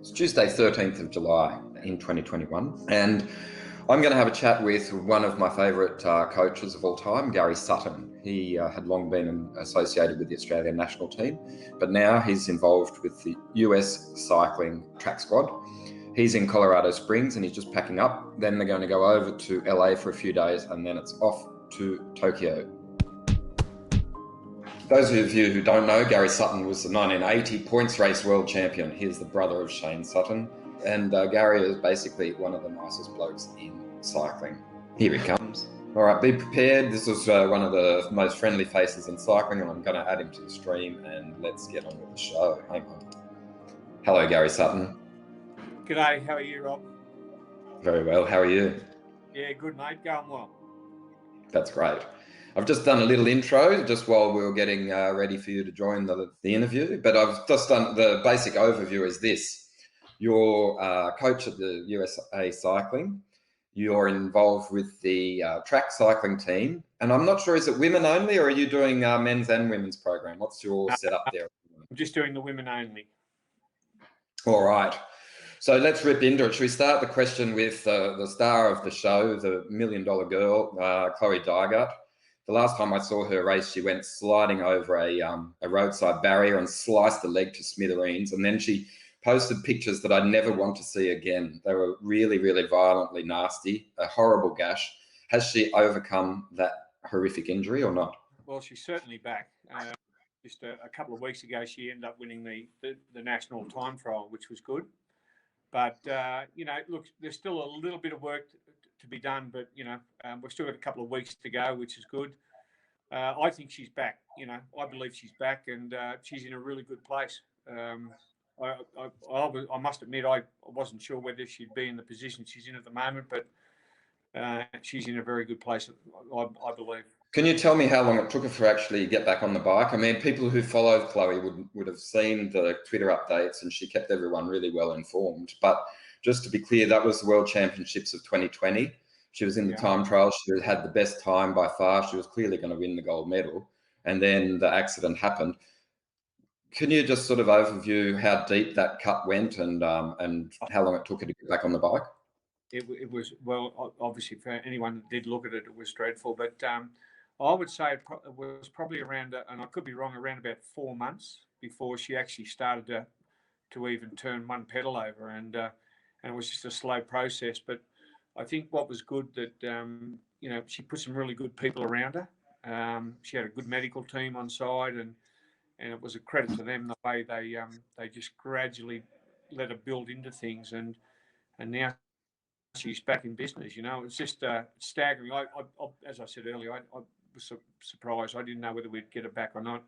It's Tuesday, 13th of July in 2021, and I'm going to have a chat with one of my favourite coaches of all time, Gary Sutton. He had long been associated with the Australian national team, but now he's involved with the US cycling track squad. He's in Colorado Springs and he's just packing up. Then they're going to go over to LA for a few days and then it's off to Tokyo. Those of you who don't know, Gary Sutton was the 1980 points race world champion. He's the brother of Shane Sutton. And Gary is basically one of the nicest blokes in cycling. Here he comes. All right, be prepared. This is one of the most friendly faces in cycling, and I'm going to add him to the stream, and let's get on with the show. Hang on. Hello, Gary Sutton. G'day, how are you, Rob? Very well, how are you? Yeah, good, mate. Going well. That's great. I've just done a little intro just while we were getting ready for you to join the interview, but I've just done the basic overview is this. You're coach at the USA Cycling. You're involved with the track cycling team. And I'm not sure, is it women only or are you doing men's and women's program? What's your setup there? I'm just doing the women only. All right. So let's rip into it. Should we start the question with the star of the show, the $1 million girl, Chloe Dygert? The last time I saw her race, she went sliding over a roadside barrier and sliced a leg to smithereens. And then she posted pictures that I never want to see again. They were really, really violently nasty, a horrible gash. Has she overcome that horrific injury or not? Well, she's certainly back. Just a couple of weeks ago, she ended up winning the national time trial, which was good. But, you know, look, there's still a little bit of work to be done, but, you know, we've still got a couple of weeks to go, which is good. I think she's back, you know, I believe she's back and she's in a really good place. I must admit, I wasn't sure whether she'd be in the position she's in at the moment, but she's in a very good place, I believe. Can you tell me how long it took her to actually get back on the bike? I mean, people who followed Chloe would have seen the Twitter updates and she kept everyone really well informed. But just to be clear, that was the World Championships of 2020. She was in the time trial. She had the best time by far. She was clearly going to win the gold medal. And then the accident happened. Can you just sort of overview how deep that cut went and how long it took her to get back on the bike? It was, well, obviously for anyone that did look at it, it was dreadful. But I would say it was probably around, and I could be wrong, around about 4 months before she actually started to even turn one pedal over. And it was just a slow process. But I think what was good that, you know, she put some really good people around her. She had a good medical team on side and it was a credit to them the way they just gradually let her build into things. And now she's back in business. You know, it's just staggering. I as I said earlier, I was surprised. I didn't know whether we'd get it back or not.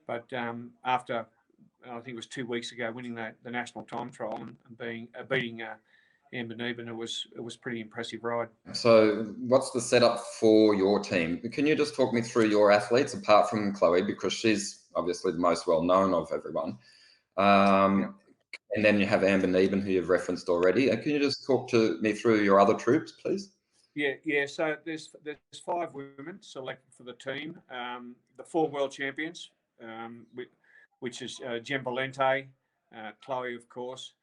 But after I think it was 2 weeks ago, winning the national time trial and beating Amber Neben, it was pretty impressive ride. So, what's the setup for your team? Can you just talk me through your athletes apart from Chloe, because she's obviously the most well known of everyone. And then you have Amber Neben, who you've referenced already. Can you just talk to me through your other troops, please? Yeah. So there's 5 women selected for the team. The 4 world champions, which is Jem Valente, Chloe, of course,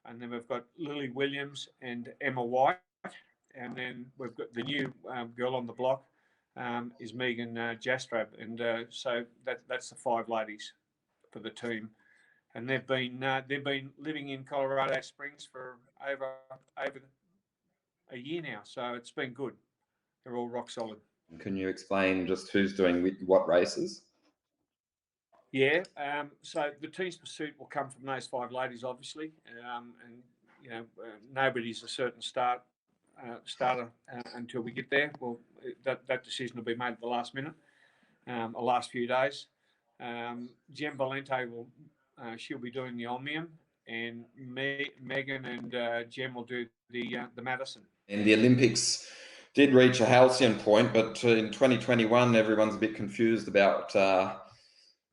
and then we've got Lily Williams and Emma White, and then we've got the new girl on the block is Megan Jastrab, and so that's the 5 ladies for the team. And they've been living in Colorado Springs for over a year now, so it's been good. They're all rock solid. Can you explain just who's doing what races? Yeah, so the team's pursuit will come from those 5 ladies, obviously, and you know nobody's a certain starter until we get there. Well, that decision will be made at the last minute, or last few days. Jem Valente will. She'll be doing the Omnium, and Megan and Jem will do the Madison. And the Olympics did reach a halcyon point, but in 2021, everyone's a bit confused about,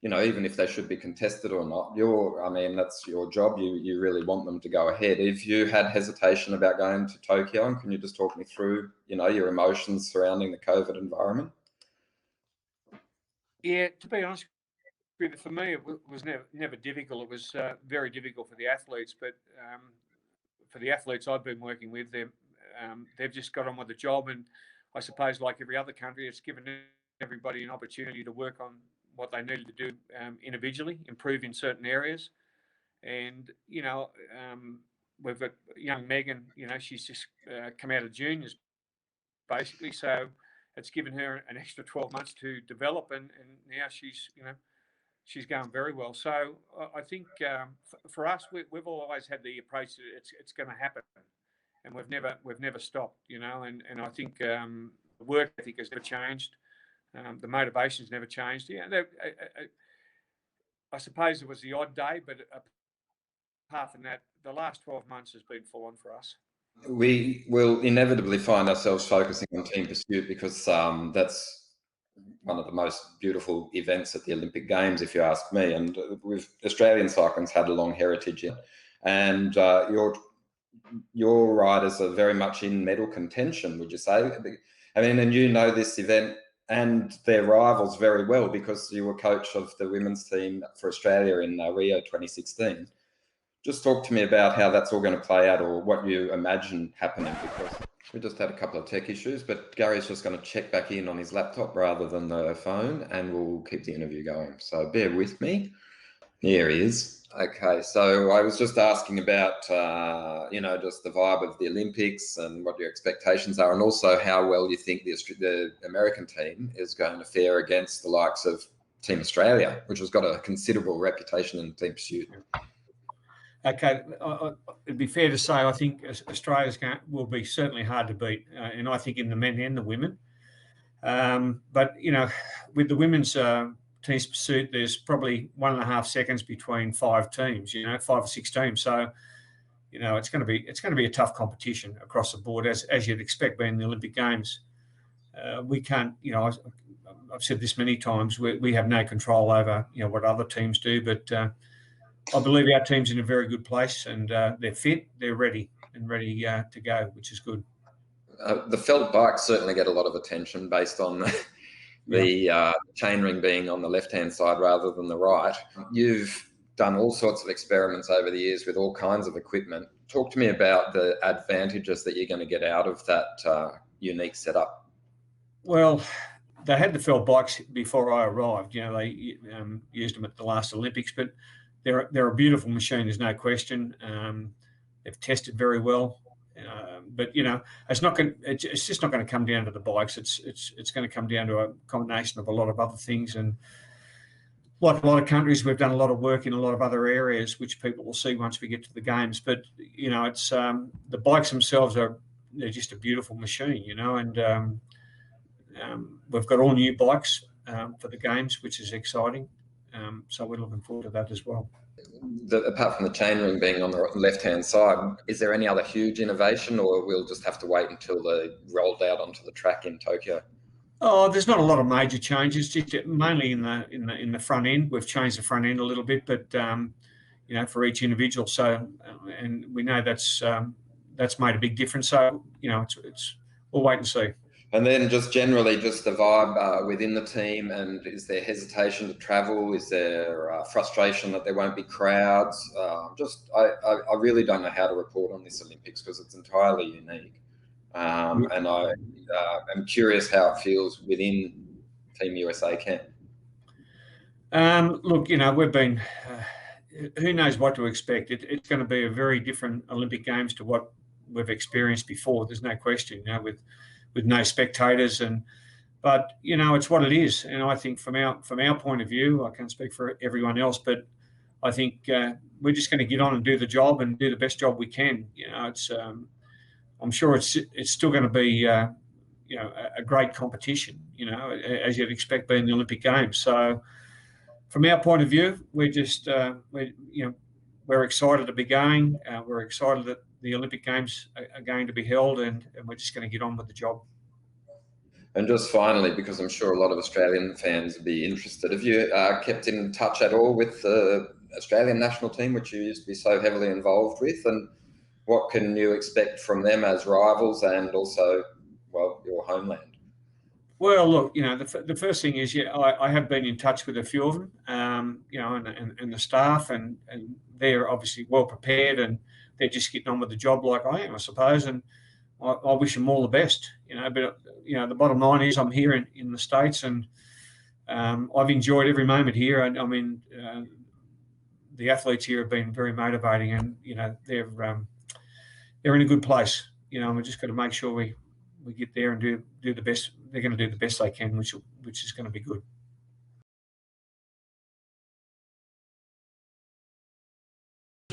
you know, even if they should be contested or not. I mean, that's your job. You really want them to go ahead. If you had hesitation about going to Tokyo, and can you just talk me through, you know, your emotions surrounding the COVID environment? Yeah, to be honest for me, it was never difficult. It was very difficult for the athletes, but for the athletes I've been working with, they've just got on with the job. And I suppose, like every other country, it's given everybody an opportunity to work on what they needed to do individually, improve in certain areas. And, we've got young Megan, she's just come out of juniors, basically. So it's given her an extra 12 months to develop. And now she's going very well. So I think for us, we've always had the approach that it's going to happen, and we've never stopped, And I think the work ethic has never changed, the motivation's never changed. Yeah, I suppose it was the odd day, but apart from that, the last 12 months has been full on for us. We will inevitably find ourselves focusing on team pursuit because that's one of the most beautiful events at the Olympic Games, if you ask me. And Australian cycling's had a long heritage in, and your riders are very much in medal contention, would you say? I mean, and this event and their rivals very well because you were coach of the women's team for Australia in Rio 2016. Just talk to me about how that's all going to play out or what you imagine happening, because we just had a couple of tech issues, but Gary's just going to check back in on his laptop rather than the phone, and we'll keep the interview going. So bear with me. Here he is. Okay, so I was just asking about, just the vibe of the Olympics and what your expectations are, and also how well you think the American team is going to fare against the likes of Team Australia, which has got a considerable reputation in team pursuit. Okay, it'd be fair to say I think Australia's will be certainly hard to beat, and I think in the men and the women. But with the women's team's pursuit, there's probably 1.5 seconds between 5 teams. 5 or 6 teams. So it's going to be a tough competition across the board, as you'd expect being the Olympic Games. We can't. I've said this many times. We have no control over what other teams do, but I believe our team's in a very good place, and they're fit, they're ready to go, which is good. The felt bikes certainly get a lot of attention based on the chain ring being on the left-hand side rather than the right. You've done all sorts of experiments over the years with all kinds of equipment. Talk to me about the advantages that you're going to get out of that unique setup. Well, they had the felt bikes before I arrived. They used them at the last Olympics, but they're a beautiful machine. There's no question. They've tested very well, but it's not going. It's just not going to come down to the bikes. It's going to come down to a combination of a lot of other things. And like a lot of countries, we've done a lot of work in a lot of other areas, which people will see once we get to the games. But it's the bikes themselves they're just a beautiful machine. And we've got all new bikes for the games, which is exciting. So we're looking forward to that as well. Apart from the chain ring being on the left-hand side, is there any other huge innovation, or we'll just have to wait until they're rolled out onto the track in Tokyo? Oh, there's not a lot of major changes, just mainly in the front end. We've changed the front end a little bit, but for each individual. So, and we know that's made a big difference. So, we'll wait and see. And then just generally, just the vibe within the team, and is there hesitation to travel? Is there frustration that there won't be crowds? I really don't know how to report on this Olympics because it's entirely unique. And I am curious how it feels within Team USA camp. Look, we've been, who knows what to expect. It's going to be a very different Olympic Games to what we've experienced before. There's no question, with no spectators, but it's what it is. And I think from our point of view, I can't speak for everyone else, but I think we're just going to get on and do the job and do the best job we can. I'm sure it's still going to be a great competition, as you'd expect being the Olympic Games. So from our point of view, we're just we're excited to be going. We're excited that the Olympic Games are going to be held, and we're just going to get on with the job. And just finally, because I'm sure a lot of Australian fans would be interested, have you kept in touch at all with the Australian national team, which you used to be so heavily involved with? And what can you expect from them as rivals and also, well, your homeland? Well, look, the first thing is, I have been in touch with a few of them, and the staff, and they're obviously well prepared, and they're just getting on with the job like I am, I suppose. And I wish them all the best, But the bottom line is, I'm here in the States, and I've enjoyed every moment here. And I mean, the athletes here have been very motivating, and they're in a good place. And we just got to make sure we get there and do the best. They're going to do the best they can, which is going to be good.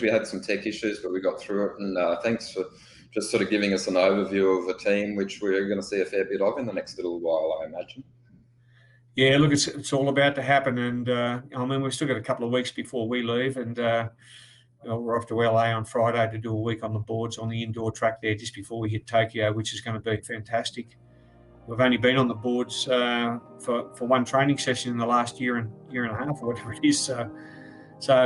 We had some tech issues, but we got through it. And thanks for just sort of giving us an overview of a team, which we're going to see a fair bit of in the next little while, I imagine. Yeah, look, it's all about to happen. And I mean, we've still got a couple of weeks before we leave, and we're off to LA on Friday to do a week on the boards on the indoor track there just before we hit Tokyo, which is going to be fantastic. We've only been on the boards for one training session in the last year and a half or whatever it is. So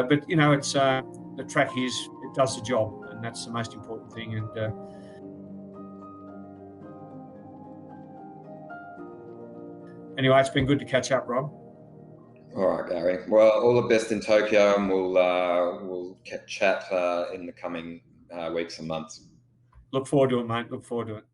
but it's the track it does the job, and that's the most important thing. And anyway, it's been good to catch up, Rob. All right, Gary. Well, all the best in Tokyo, and we'll chat in the coming weeks and months. Look forward to it, mate. Look forward to it.